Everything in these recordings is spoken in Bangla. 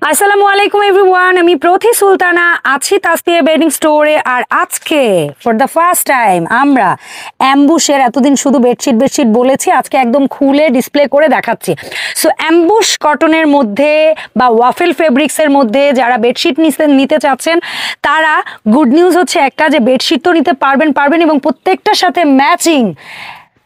আসসালামু আলাইকুম এভরিওয়ান, আমি প্রথি সুলতানা আছি তাসফিয়া বেডিং স্টোরে। আর আজকে ফর দ্য ফার্স্ট টাইম আমরা অ্যাম্বুশের, এতদিন শুধু বেডশিট বলেছি, আজকে একদম খুলে ডিসপ্লে করে দেখাচ্ছি। সো অ্যাম্বুশ কটনের মধ্যে বা ওয়াফেল ফেব্রিক্সের মধ্যে যারা বেডশিট নিতে চাচ্ছেন তারা গুড নিউজ হচ্ছে একটা, যে বেডশিট তো নিতে পারবেন এবং প্রত্যেকটার সাথে ম্যাচিং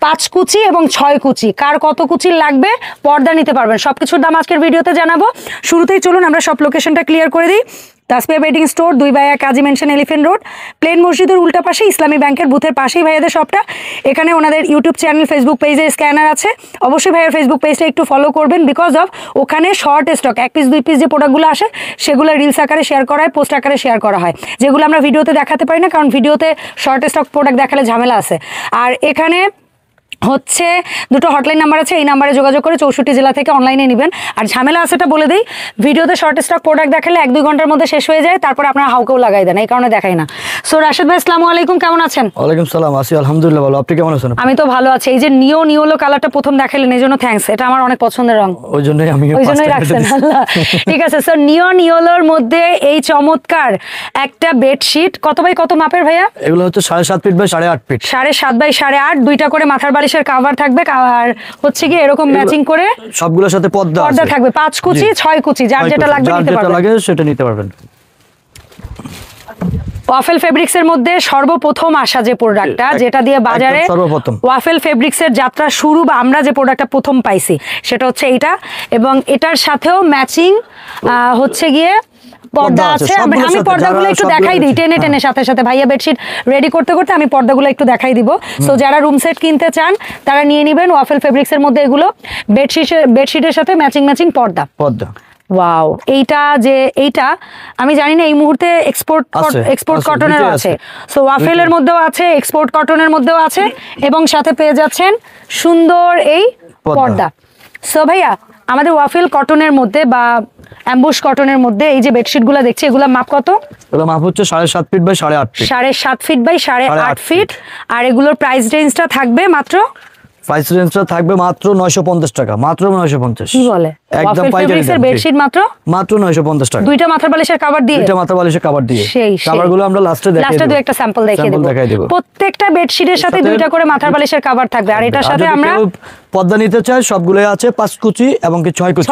5 কুচি এবং 6 কুচি, কার কত কুচি লাগবে পর্দা নিতে পারবেন। সবকিছুর দাম আজকের ভিডিওতে জানাবো। শুরুতেই চলুন আমরা সব লোকেশনটা ক্লিয়ার করে দিই। তাসফিয়া বেডিং স্টোর, 2/1 কাজী মেনশন, এলিফেন্ট রোড, প্লেন মসজিদের উল্টা পাশে ইসলামী ব্যাংকের বুথের পাশেই ভাইয়াদের শপটা। এখানে ওনাদের ইউটিউব চ্যানেল, ফেসবুক পেজে স্ক্যানার আছে, অবশ্যই ভাইয়ার ফেসবুক পেজটা একটু ফলো করবেন, বিকজ অফ ওখানে শর্ট স্টক 1 পিস 2 পিস যে প্রোডাক্টগুলো আসে সেগুলো রিলস আকারে শেয়ার করা হয়, পোস্ট আকারে শেয়ার করা হয়, যেগুলো আমরা ভিডিওতে দেখাতে পারি না, কারণ ভিডিওতে শর্ট স্টক প্রোডাক্ট দেখালে ঝামেলা আছে। আর এখানে হচ্ছে দুটো হটলাইন নাম্বার আছে, এই নাম্বারে যোগাযোগ করে 64 জেলা থেকে অনলাইনে নেবেন। আর ঝামেলা আছে এটা বলে দিই, ভিডিওতে শর্ট স্টক প্রোডাক্ট দেখালে 1-2 ঘন্টার মধ্যে শেষ হয়ে যায়, তারপর আপনারা হাউকেও লাগাই দেন, এই কারণে দেখাই না। সো রাশেদ ভাই, আসসালামু আলাইকুম, কেমন আছেন? ওয়ালাইকুম সালাম, আছি আলহামদুলিল্লাহ ভালো। আপনি কেমন আছেন? আমি তো ভালো আছি। এই যে নিওলো কালারটা প্রথম দেখালেন, এই জন্য থ্যাঙ্কস, এটা আমার অনেক পছন্দের রং, ওই জন্যই রাখছেন। ঠিক আছে। সো নিওলোর মধ্যে এই চমৎকার একটা বেডশিট, কত বাই কত মাপের ভাইয়া? এগুলো হচ্ছে 7.5 ফিট বাই 8.5 ফিট। 7.5 বাই 8.5, দুইটা করে মাথার বালিশের কভার থাকবে, আর হচ্ছে কি এরকম ম্যাচিং করে সবগুলোর সাথে পর্দা থাকবে। 5 কুচি 6 কুচি, যার যেটা লাগবে সেটা নিতে পারবেন। ওয়াফেল ফেব্রিক্স এর মধ্যে সর্বপ্রথম আসা যে প্রোডাক্টটা, যেটা দিয়ে বাজারে ওয়াফেল ফেব্রিক্স এর যাত্রা শুরু, বা আমরা যে প্রোডাক্টটা প্রথম পাইছি সেটা হচ্ছে এইটা, এবং এটার সাথেও ম্যাচিং হচ্ছে গিয়ে পর্দা আছে। আমি পর্দাগুলো একটু দেখাই দিই টেনে সাথে ভাইয়া বেডশিট রেডি করতে আমি পর্দাগুলো একটু দেখাই দিব। সো যারা রুম সেট কিনতে চান তারা নিয়ে নেবেন ওয়াফেল ফেব্রিক্স এর মধ্যে এগুলো, বেডশিটের সাথে ম্যাচিং পর্দা। ওয়াও, এইটা আমি জানি না এই মুহূর্তে এক্সপোর্ট কটনের আছে। সো ওয়াফেলের মধ্যেও আছে, এক্সপোর্ট কটনের মধ্যেও আছে, এবং সাথে পেয়ে যাচ্ছেন সুন্দর এই পর্দা। সো ভাইয়া, আমাদের ওয়াফেল কটনের মধ্যে বা অ্যাম্বুশ কটনের মধ্যে এই যে বেডশিটগুলো দেখছি, এগুলো মাপ কত? এগুলো মাপ হচ্ছে 7.5 feet by 8.5 feet. 7.5 feet by 8.5 feet. আর এগুলোর প্রাইস রেঞ্জটা থাকবে মাত্র 950 টাকা, মাত্র 950। কি বলে? একদম পাইকারি দাম। বেডশিট মাত্র 950 টাকা, দুইটা মাথার বালিশের কভার দিয়ে। কভারগুলো আমরা লাস্টে দুই একটা স্যাম্পল দেখিয়ে দেব। প্রত্যেকটা বেডশিটের সাথে দুইটা করে মাথার বালিশের কভার থাকবে। আর এটার সাথে আমরা পর্দা নিতে চাই, সবগুলোই আছে 5 কুচি এবং 6 কুচি।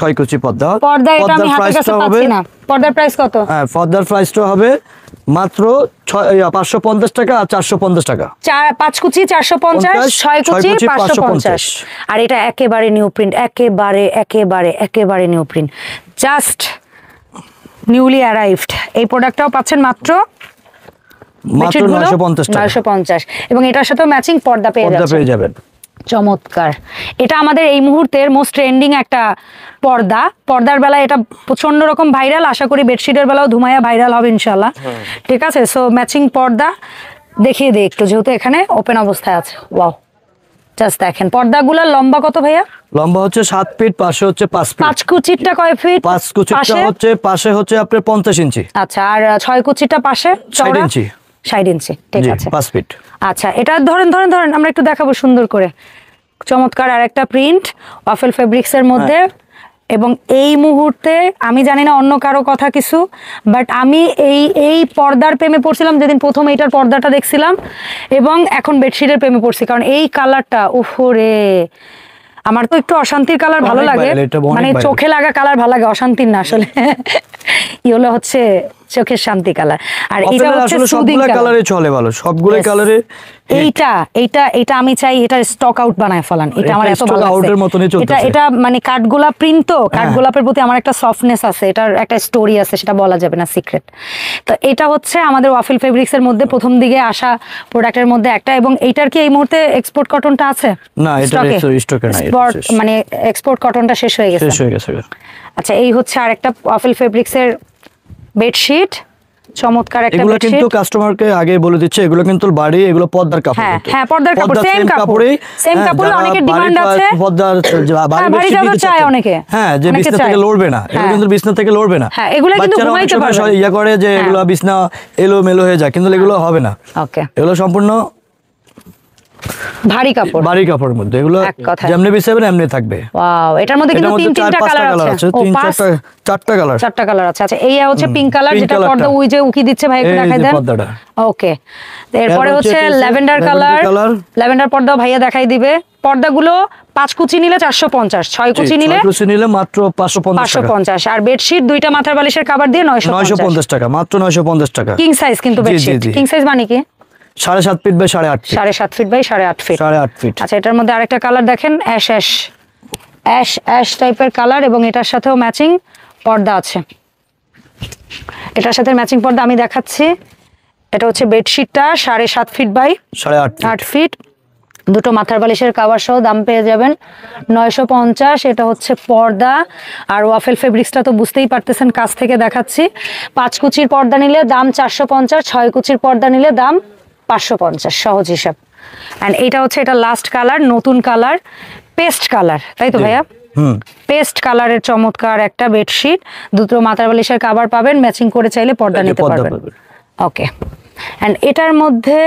6 কুচি পর্দা। এটা আমি হাতের কাছে পাচ্ছি না। পর্দার প্রাইস কত? হ্যাঁ, পর্দার প্রাইসটা হবে মাত্র 550 টাকা আর 450 টাকা। 5 কুচি 450, 6 কুচি 550। আর এটা একেবারে নিউ প্রিন্ট, একেবারে new print, just newly arrived. এই প্রোডাক্টটাও পাচ্ছেন মাত্র 950, এবং এটার সাথে ম্যাচিং পর্দা পেয়ে যাবেন। চমৎকার। এটা আমাদের এই মুহূর্তের মোস্ট ট্রেন্ডিং একটা পর্দার বেলায় এটা প্রচন্ড রকম ভাইরাল, আশা করি বেডশিটের বেলাও ধুমায়া ভাইরাল হবে ইনশাল্লাহ। ঠিক আছে। সো ম্যাচিং পর্দা দেখিয়ে দিই একটু, যেহেতু এখানে ওপেন অবস্থায় আছে। ওয়াও, জাস্ট দেখেন পর্দাগুলোর লম্বা কত ভাইয়া? লম্বা হচ্ছে 7 ফিট, পাশে হচ্ছে 5 ফিট। 5 কুচিটা কয় ফিট? 5 কুচিটা হচ্ছে পাশে হচ্ছে আপনার 50 ইঞ্চি। আচ্ছা, আর 6 কুচিটা পাশে 60 ইঞ্চি। 60 ইঞ্চি, ঠিক আছে, 5 ফিট। আচ্ছা, এটা ধরেন আমরা একটু দেখাবো সুন্দর করে। চমৎকার আর একটা প্রিন্ট ওয়াফেল ফেব্রিক্স এর মধ্যে। এবং এই মুহূর্তে আমি জানি না অন্য কারো কথা কিছু, বাট আমি এই পর্দার প্রেমে পড়ছিলাম যেদিন প্রথম এইটার পর্দাটা দেখছিলাম, এবং এখন বেডশিটের প্রেমে পড়ছি, কারণ এই কালারটা, ওফরে, আমার তো একটু অশান্তির কালার ভালো লাগে, মানে চোখে লাগা কালার ভালো লাগে, অশান্তির না আসলে। ইয়েলো হচ্ছে চোখের শান্তি কালার। আর এটা হচ্ছে সবগুলো কালারে চলে ভালো, সবগুলো কালারে। এইটা আমি চাই এটা স্টক আউট বানায় ফেলান। এটা আমার এত ভালো লাগছে। এটা মানে কাঠগোলাপ প্রিন্ট, তো কাঠগোলাপের প্রতি আমার একটা সফটনেস আছে, এটার একটা স্টোরি আছে, সেটা বলা যাবে না, সিক্রেট। তো এটা হচ্ছে আমাদের ওয়াফেল ফেব্রিক্স এর মধ্যে প্রথম দিকে আসা প্রোডাক্টের মধ্যে একটা। এবং এইটার কি এই মুহূর্তে এক্সপোর্ট কটনটা আছে? না, এটা স্টকে নাই, মানে এক্সপোর্ট কটনটা শেষ হয়ে গেছে। আচ্ছা, এই হচ্ছে আরেকটা ওয়াফেল ফেব্রিক্স এর বেডশিট, চমৎকার একটা বেডশিট। এগুলো কিন্তু কাস্টমারকে আগে বলে দিচ্ছে, এগুলো কিন্তু বাড়ি, এগুলো পর্দার কাপড়। হ্যাঁ, পর্দার কাপড়, সেম কাপড়, অনেকের ডিমান্ড আছে। পর্দার বাড়ি বেডশিট চায় অনেকে। হ্যাঁ, যে বিছনা থেকে লড়বে না, এগুলো কিন্তু বিছনা থেকে লড়বে না। হ্যাঁ, এগুলো কিন্তু ঘুমাইতে পারবে। ইয়া করে যে এগুলো বিছনা এলোমেলো হয়ে যায়, কিন্তু এগুলো হবে না। ওকে, এগুলো সম্পূর্ণ ভারী কাপড়, ভারী কাপড়ের মধ্যে এগুলো যেমনি বিছাবেন এমনি থাকবে। ওয়াও, এটার মধ্যে কিন্তু তিনটা কালার আছে। ও চারটা কালার আছে। আচ্ছা, এই হচ্ছে পিঙ্ক কালার, যেটা পর্দা ওই যে উকি দিচ্ছে ভাই, একটু দেখাই দেন। ওকে, এরপরে হচ্ছে ল্যাভেন্ডার কালার, ল্যাভেন্ডার পর্দা ভাইয়া দেখাই দিবে। পর্দাগুলো 5 কুচি নিলে 450, 6 কুচি নিলে মাত্র 550। আর বেডশিট দুইটা মাথার বালিশের কভার দিয়ে 950 টাকা, মাত্র 950 টাকা। কিং সাইজ কিন্তু বেডশিট, কিং সাইজ মানে কি 7.5 feet by 8.5 feet, 7.5 feet by 8.5 feet, 8.5 feet. আচ্ছা, এটার মধ্যে আরেকটা কালার দেখেন, অ্যাশ টাইপের কালার, এবং এটার সাথেও ম্যাচিং পর্দা আছে। এটার সাথে ম্যাচিং পর্দা আমি দেখাচ্ছি। এটা হচ্ছে বেডশিটটা 7.5 ফিট বাই 8.5 ফিট, দুটো মাথার বালিশের কভার সহ দাম পেয়ে যাবেন 950। এটা হচ্ছে পর্দা, আর ওয়াফেল ফেব্রিক্সটা তো বুঝতেই পারতেছেন, কাছ থেকে দেখাচ্ছি। 5 কুচির পর্দা নিলে দাম 450, 6 কুচির পর্দা নিলে দাম 550, সহজ হিসাব। অ্যান্ড এটা হচ্ছে, এটা লাস্ট কালার, নতুন কালার, পেস্ট কালার, তাই তো ভাইয়া? পেস্ট কালারের চমৎকার একটা বেডশিট, দুটো মাথার বালিশের কভার পাবেন, ম্যাচিং করে চাইলে পর্দা নিতে পারবেন। ওকে, অ্যান্ড এটার মধ্যে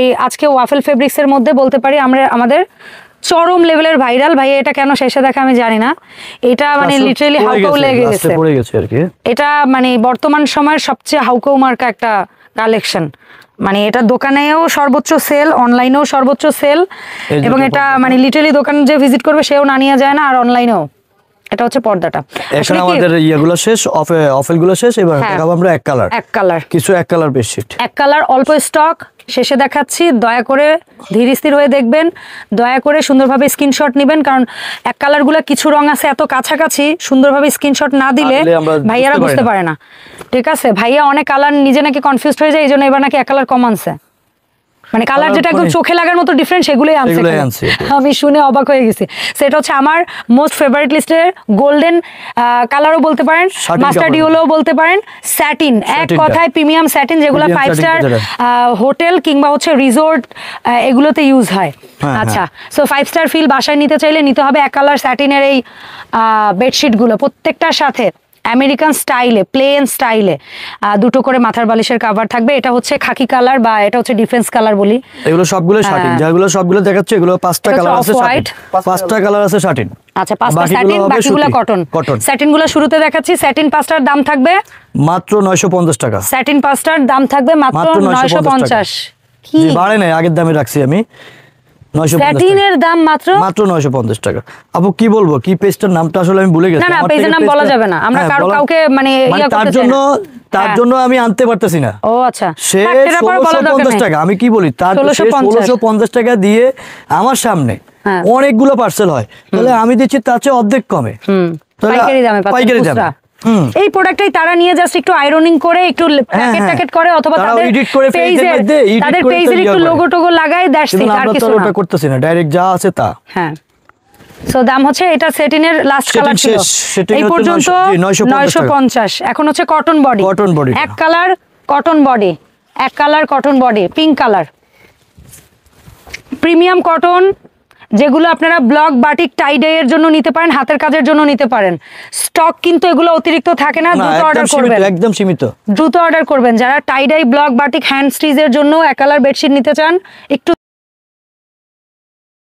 এই আজকে ওয়াফেল ফেব্রিক্সের মধ্যে বলতে পারি আমরা আমাদের চরম লেভেলের ভাইরাল, ভাই এটা কেন শেষে দেখা আমি জানি না, এটা মানে লিটারালি হাউকাউ লেগে গেছে আর কি। এটা মানে বর্তমান সময়ের সবচেয়ে হাউকাউ মার্কা একটা কালেকশন, মানে এটা দোকানেও সর্বোচ্চ সেল, অনলাইনেও সর্বোচ্চ সেল, এবং এটা মানে লিটারালি দোকান যে ভিজিট করবে সেও না নিয়ে যায় না, আর অনলাইনেও। এটা হচ্ছে পর্দাটা। এখন আমাদের ইয়েগুলো শেষ, অফেলগুলো শেষ, এবার দেখাবো আমরা এক কালার কিছু এক কালার বেডশিট, এক কালার অল্প স্টক, শেষে দেখাচ্ছি। দয়া করে ধীর স্থির হয়ে দেখবেন, দয়া করে সুন্দরভাবে স্ক্রিনশট নেবেন, কারণ এক কালারগুলো কিছু রং আছে এত কাছাকাছি, সুন্দরভাবে স্ক্রিনশট না দিলে ভাইয়ারা বুঝতে পারে না। ঠিক আছে, ভাইয়া অনেক কালার নিজে নাকি কনফিউজড হয়ে যায়, এই জন্য এবার নাকি এক কালার কম আনছে, মানে কালার যেটা একদম চোখে লাগার মতো ডিফারেন্ট, সেগুলোই আনছে। আমি শুনে অবাক হয়ে গেছি। সেটা হচ্ছে আমার মোস্ট ফেভারিট লিস্টের গোল্ডেন কালারও বলতে পারেন, মাস্টার্ড ইয়েলোও বলতে পারেন, স্যাটিন, এক কথায় প্রিমিয়াম স্যাটিন, যেগুলো 5 স্টার হোটেল কিংবা হচ্ছে রিসোর্ট এগুলোতে ইউজ হয়। আচ্ছা, সো 5 স্টার ফিল বাসায় নিতে চাইলে নিতে হবে এক কালার স্যাটিনের এই বেডশিটগুলো, প্রত্যেকটার সাথে আমেরিকান স্টাইলে, প্লেন স্টাইলে দুটো করে মাথার বালিশের কভার থাকবে। এটা হচ্ছে খাকি কালার, বা এটা হচ্ছে ডিফেন্স কালার বলি। এগুলো সবগুলো শাটিন, যেগুলো সবগুলো দেখাচ্ছে, এগুলো 5টা কালার আছে, 5টা কালার আছে শাটিন। আচ্ছা, 5টা শাটিন, বাকিগুলো কটন। স্যাটিনগুলো শুরুতে দেখাচ্ছি। স্যাটিন 5টার দাম থাকবে মাত্র 950 টাকা। স্যাটিন 5টার দাম থাকবে মাত্র 950। কি বাড়ে নাই, আগের দামে রাখছি আমি। স্যাটিনের দাম মাত্র 950 টাকা। আপু কি বলবো, কি পেজটার নামটা আসলে আমি ভুলে গেছি। না, পেজের নাম বলা যাবে না, আমরা কাউকে মানে তার জন্য আমি আনতে পারতেছি না। ও আচ্ছা, 1650 টাকা। আমি কি বলি, তার 1650 টাকা দিয়ে আমার সামনে অনেকগুলো পার্সেল হয়, তাহলে আমি দিচ্ছি তার চেয়ে অর্ধেক কমে, পাইকারি দামে। এই প্রোডাক্টটাই তারা নিয়ে জাস্ট একটু আয়রনিং করে, একটু প্যাকেট করে, অথবা তাদের এডিট করে পেজের একটু লোগো টোগো লাগায়, দ্যাটস ইট, আর কিছু না। করতেছি না, ডাইরেক্ট যা আছে তা। হ্যাঁ, সো দাম হচ্ছে, এটা সেটিনের লাস্ট কালার ছিল এই পর্যন্ত 950। এখন হচ্ছে কটন বডি, এক কালার কটন বডি, এক colour cotton body, pink colour, premium cotton, যেগুলো আপনারা ব্লক বাটিক টাইডাই এর জন্য নিতে পারেন, হাতের কাজের জন্য নিতে পারেন। স্টক কিন্তু এগুলো অতিরিক্ত থাকে না, দ্রুত অর্ডার করবেন, একদম সীমিত, দ্রুত অর্ডার করবেন। যারা টাইডাই ব্লক বাটিক হ্যান্ড স্টিচের জন্য এক কালার বেডশিট নিতে চান, একটু